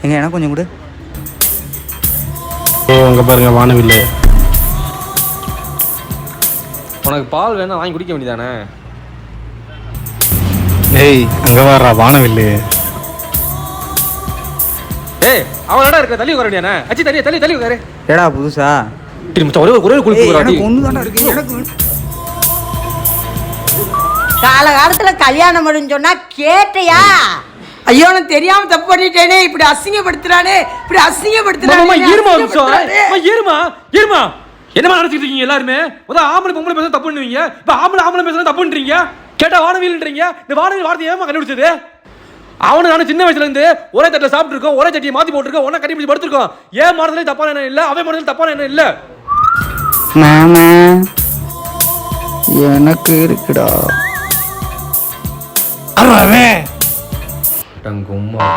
எங்க எனக்கு கொஞ்சம் கொடு. அங்க பாருங்க வானவில்லு. உனக்கு பால் வேணா வாங்கி குடிக்க வேண்டியதானே? ஏய் அங்க வர்றா வானவில்லு. ஏய் அவளோட இருக்க தள்ளி உட்கார வேண்டியானே? அச்சி தள்ளி தள்ளி தள்ளி உட்காரு. ஏடா புதுசா ஒரே ஒரே குளிக்கு எனக்கு ஒன்று தானே இருக்கு. எனக்கு காலகாலத்துல கல்யாணம் முடிஞ்சு சொன்னா கேட்டையா? ஐயோ நான் தெரியாம தப்பு பண்ணிட்டேனே, இப்படி அசிங்கப்படுத்துறானே, இப்படி அசிங்கப்படுத்துறானே. இருமா என்னமா நினைச்சிட்டு இருக்கீங்க எல்லாருமே? ஆம்பளை பொம்பளை பேச தப்பு பண்ணுவீங்க, இப்ப ஆம்பளை பேச தப்பு பண்றீங்க. கேட்டா வானவில்ன்றீங்க. இந்த வானவில் வார்த்தை ஏமா கண்டுபிடிச்சது? அவனு நானும் சின்ன வயசுல இருந்து ஒரே தட்டில் சாப்பிட்டு இருக்கோம், ஒரே சட்டியை மாத்தி போட்டுருக்கோம், ஒன்னா கட்டி பிடிச்சி படுத்திருக்கோம். ஏன் மாறதுல தப்பான என்ன இல்ல, அவன் மாறதுல தப்பான என்ன இல்ல. மாமா எனக்கு இருக்குடா. டங்கும்மா